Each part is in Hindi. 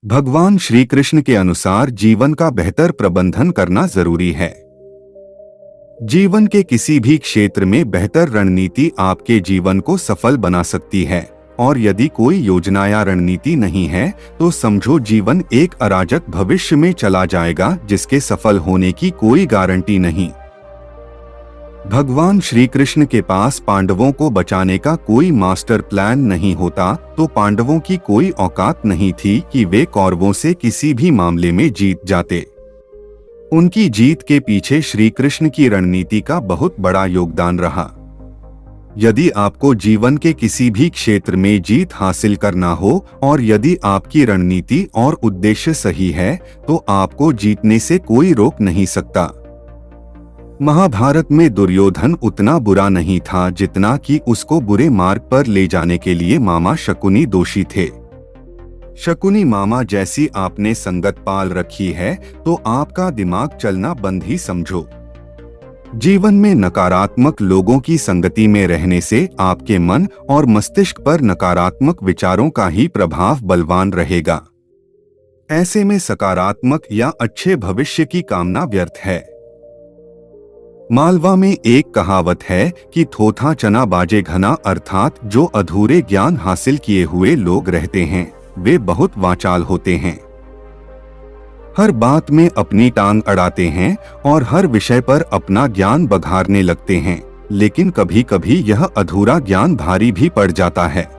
भगवान श्री कृष्ण के अनुसार जीवन का बेहतर प्रबंधन करना जरूरी है। जीवन के किसी भी क्षेत्र में बेहतर रणनीति आपके जीवन को सफल बना सकती है, और यदि कोई योजना या रणनीति नहीं है तो समझो जीवन एक अराजक भविष्य में चला जाएगा जिसके सफल होने की कोई गारंटी नहीं। भगवान श्री कृष्ण के पास पांडवों को बचाने का कोई मास्टर प्लान नहीं होता तो पांडवों की कोई औकात नहीं थी कि वे कौरवों से किसी भी मामले में जीत जाते। उनकी जीत के पीछे श्री कृष्ण की रणनीति का बहुत बड़ा योगदान रहा। यदि आपको जीवन के किसी भी क्षेत्र में जीत हासिल करना हो और यदि आपकी रणनीति और उद्देश्य सही है तो आपको जीतने से कोई रोक नहीं सकता। महाभारत में दुर्योधन उतना बुरा नहीं था जितना कि उसको बुरे मार्ग पर ले जाने के लिए मामा शकुनी दोषी थे। शकुनी मामा जैसी आपने संगत पाल रखी है तो आपका दिमाग चलना बंद ही समझो। जीवन में नकारात्मक लोगों की संगति में रहने से आपके मन और मस्तिष्क पर नकारात्मक विचारों का ही प्रभाव बलवान रहेगा। ऐसे में सकारात्मक या अच्छे भविष्य की कामना व्यर्थ है। मालवा में एक कहावत है कि थोथा चना बाजे घना, अर्थात जो अधूरे ज्ञान हासिल किए हुए लोग रहते हैं वे बहुत वाचाल होते हैं। हर बात में अपनी टांग अड़ाते हैं और हर विषय पर अपना ज्ञान बघारने लगते हैं, लेकिन कभी कभी यह अधूरा ज्ञान भारी भी पड़ जाता है।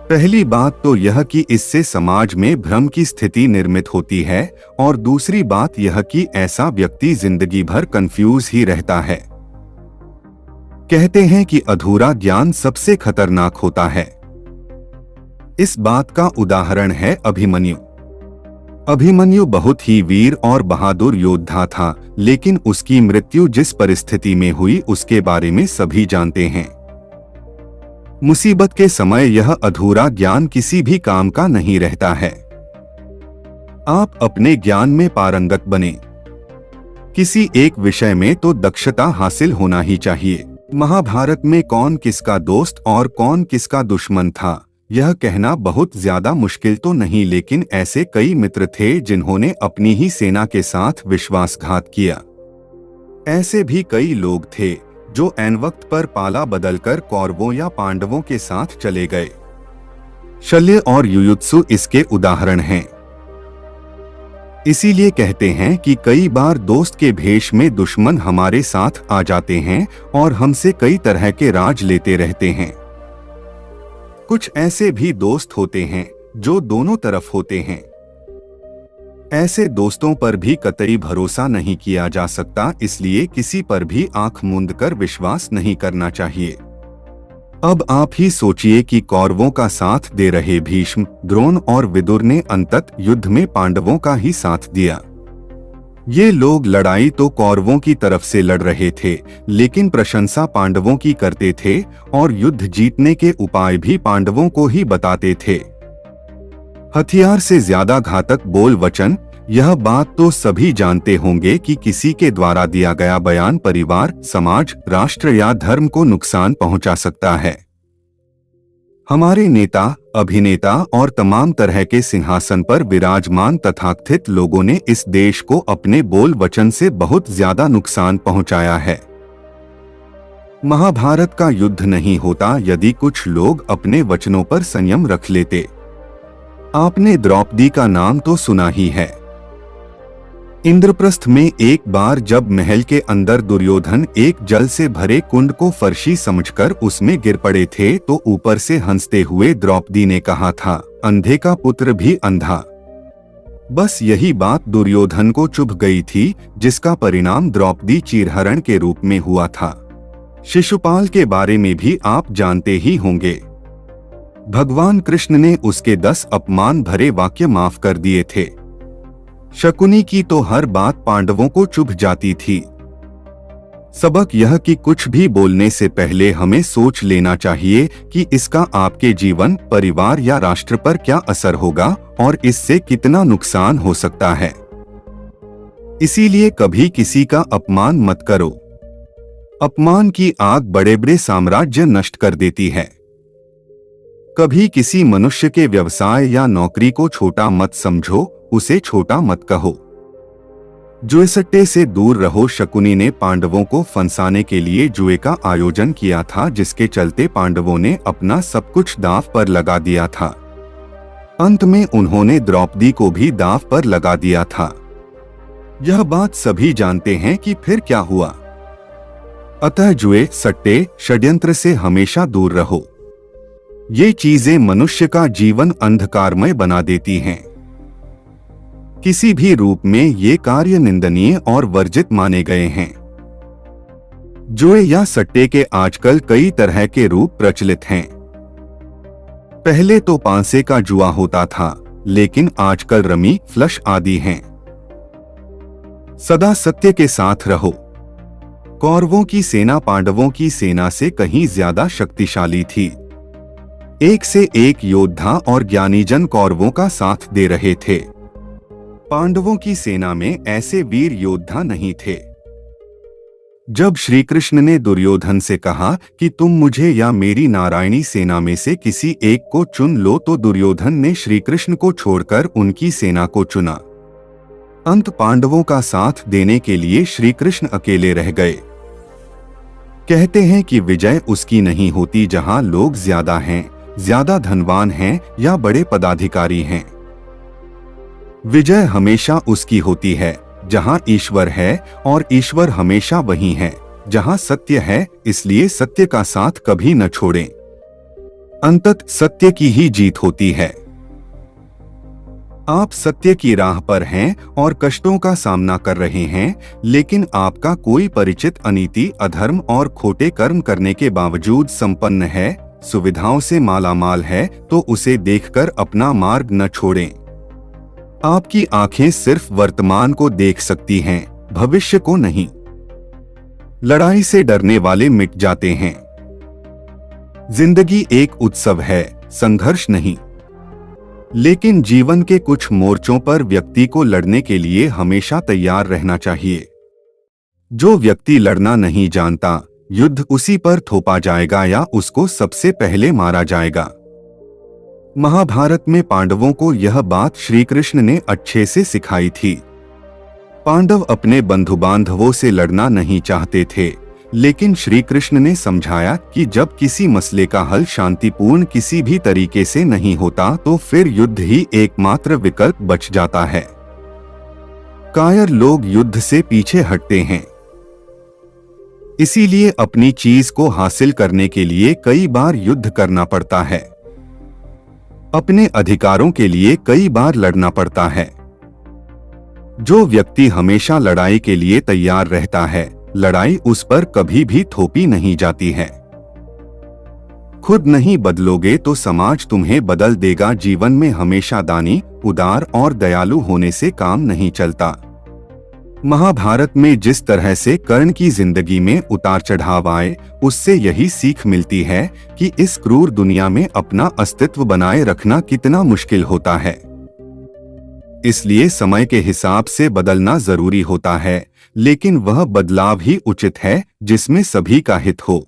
पहली बात तो यह कि इससे समाज में भ्रम की स्थिति निर्मित होती है, और दूसरी बात यह कि ऐसा व्यक्ति जिंदगी भर कंफ्यूज ही रहता है। कहते हैं कि अधूरा ज्ञान सबसे खतरनाक होता है। इस बात का उदाहरण है अभिमन्यु। अभिमन्यु बहुत ही वीर और बहादुर योद्धा था, लेकिन उसकी मृत्यु जिस परिस्थिति में हुई उसके बारे में सभी जानते हैं। मुसीबत के समय यह अधूरा ज्ञान किसी भी काम का नहीं रहता है। आप अपने ज्ञान में पारंगत बने। किसी एक विषय में तो दक्षता हासिल होना ही चाहिए। महाभारत में कौन किसका दोस्त और कौन किसका दुश्मन था यह कहना बहुत ज्यादा मुश्किल तो नहीं, लेकिन ऐसे कई मित्र थे जिन्होंने अपनी ही सेना के साथ विश्वासघात किया। ऐसे भी कई लोग थे जो ऐन वक्त पर पाला बदलकर कौरवों या पांडवों के साथ चले गए। शल्य और युयुत्सु इसके उदाहरण हैं। इसीलिए कहते हैं कि कई बार दोस्त के भेष में दुश्मन हमारे साथ आ जाते हैं और हमसे कई तरह के राज लेते रहते हैं। कुछ ऐसे भी दोस्त होते हैं जो दोनों तरफ होते हैं। ऐसे दोस्तों पर भी कतई भरोसा नहीं किया जा सकता, इसलिए किसी पर भी आंख मूंद कर विश्वास नहीं करना चाहिए। अब आप ही सोचिए कि कौरवों का साथ दे रहे भीष्म, द्रोण और विदुर ने अंततः युद्ध में पांडवों का ही साथ दिया। ये लोग लड़ाई तो कौरवों की तरफ से लड़ रहे थे, लेकिन प्रशंसा पांडवों की करते थे और युद्ध जीतने के उपाय भी पांडवों को ही बताते थे। हथियार से ज्यादा घातक बोल वचन, यह बात तो सभी जानते होंगे कि किसी के द्वारा दिया गया बयान परिवार, समाज, राष्ट्र या धर्म को नुकसान पहुंचा सकता है। हमारे नेता, अभिनेता और तमाम तरह के सिंहासन पर विराजमान तथाकथित लोगों ने इस देश को अपने बोल वचन से बहुत ज्यादा नुकसान पहुंचाया है। महाभारत का युद्ध नहीं होता यदि कुछ लोग अपने वचनों पर संयम रख लेते। आपने द्रौपदी का नाम तो सुना ही है। इंद्रप्रस्थ में एक बार जब महल के अंदर दुर्योधन एक जल से भरे कुंड को फर्शी समझकर उसमें गिर पड़े थे तो ऊपर से हंसते हुए द्रौपदी ने कहा था, अंधे का पुत्र भी अंधा। बस यही बात दुर्योधन को चुभ गई थी, जिसका परिणाम द्रौपदी चीरहरण के रूप में हुआ था। शिशुपाल के बारे में भी आप जानते ही होंगे। भगवान कृष्ण ने उसके 10 अपमान भरे वाक्य माफ कर दिए थे। शकुनी की तो हर बात पांडवों को चुभ जाती थी। सबक यह कि कुछ भी बोलने से पहले हमें सोच लेना चाहिए कि इसका आपके जीवन, परिवार या राष्ट्र पर क्या असर होगा और इससे कितना नुकसान हो सकता है। इसीलिए कभी किसी का अपमान मत करो। अपमान की आग बड़े बड़े साम्राज्य नष्ट कर देती है। कभी किसी मनुष्य के व्यवसाय या नौकरी को छोटा मत समझो, उसे छोटा मत कहो। जुएसट्टे से दूर रहो। शकुनी ने पांडवों को फंसाने के लिए जुए का आयोजन किया था, जिसके चलते पांडवों ने अपना सब कुछ दांव पर लगा दिया था। अंत में उन्होंने द्रौपदी को भी दांव पर लगा दिया था। यह बात सभी जानते हैं कि फिर क्या हुआ। अतः जुए, सट्टे, षड्यंत्र से हमेशा दूर रहो। ये चीजें मनुष्य का जीवन अंधकारमय बना देती हैं। किसी भी रूप में ये कार्य निंदनीय और वर्जित माने गए हैं। जुए या सट्टे के आजकल कई तरह के रूप प्रचलित हैं। पहले तो पांसे का जुआ होता था, लेकिन आजकल रमी, फ्लश आदि हैं। सदा सत्य के साथ रहो। कौरवों की सेना पांडवों की सेना से कहीं ज्यादा शक्तिशाली थी। एक से एक योद्धा और ज्ञानीजन कौरवों का साथ दे रहे थे। पांडवों की सेना में ऐसे वीर योद्धा नहीं थे। जब श्री कृष्ण ने दुर्योधन से कहा कि तुम मुझे या मेरी नारायणी सेना में से किसी एक को चुन लो, तो दुर्योधन ने श्री कृष्ण को छोड़कर उनकी सेना को चुना। अंत पांडवों का साथ देने के लिए श्री कृष्ण अकेले रह गए। कहते हैं कि विजय उसकी नहीं होती जहां लोग ज्यादा हैं, ज्यादा धनवान हैं या बड़े पदाधिकारी हैं। विजय हमेशा उसकी होती है जहां ईश्वर है, और ईश्वर हमेशा वही है जहां सत्य है। इसलिए सत्य का साथ कभी न छोड़ें। अंततः सत्य की ही जीत होती है। आप सत्य की राह पर हैं और कष्टों का सामना कर रहे हैं, लेकिन आपका कोई परिचित अनीति, अधर्म और खोटे कर्म करने के बावजूद संपन्न है, सुविधाओं से मालामाल है, तो उसे देखकर अपना मार्ग न छोड़ें। आपकी आंखें सिर्फ वर्तमान को देख सकती हैं, भविष्य को नहीं। लड़ाई से डरने वाले मिट जाते हैं। जिंदगी एक उत्सव है, संघर्ष नहीं। लेकिन जीवन के कुछ मोर्चों पर व्यक्ति को लड़ने के लिए हमेशा तैयार रहना चाहिए। जो व्यक्ति लड़ना नहीं जानता, युद्ध उसी पर थोपा जाएगा या उसको सबसे पहले मारा जाएगा। महाभारत में पांडवों को यह बात श्री कृष्ण ने अच्छे से सिखाई थी। पांडव अपने बंधु बांधवों से लड़ना नहीं चाहते थे, लेकिन श्री कृष्ण ने समझाया कि जब किसी मसले का हल शांतिपूर्ण किसी भी तरीके से नहीं होता, तो फिर युद्ध ही एकमात्र विकल्प बच जाता है। कायर लोग युद्ध से पीछे हटते हैं। इसीलिए अपनी चीज को हासिल करने के लिए कई बार युद्ध करना पड़ता है। अपने अधिकारों के लिए कई बार लड़ना पड़ता है। जो व्यक्ति हमेशा लड़ाई के लिए तैयार रहता है, लड़ाई उस पर कभी भी थोपी नहीं जाती है। खुद नहीं बदलोगे तो समाज तुम्हें बदल देगा। जीवन में हमेशा दानी, उदार और दयालु होने से काम नहीं चलता। महाभारत में जिस तरह से कर्ण की जिंदगी में उतार चढ़ाव आए, उससे यही सीख मिलती है कि इस क्रूर दुनिया में अपना अस्तित्व बनाए रखना कितना मुश्किल होता है। इसलिए समय के हिसाब से बदलना जरूरी होता है, लेकिन वह बदलाव ही उचित है जिसमें सभी का हित हो।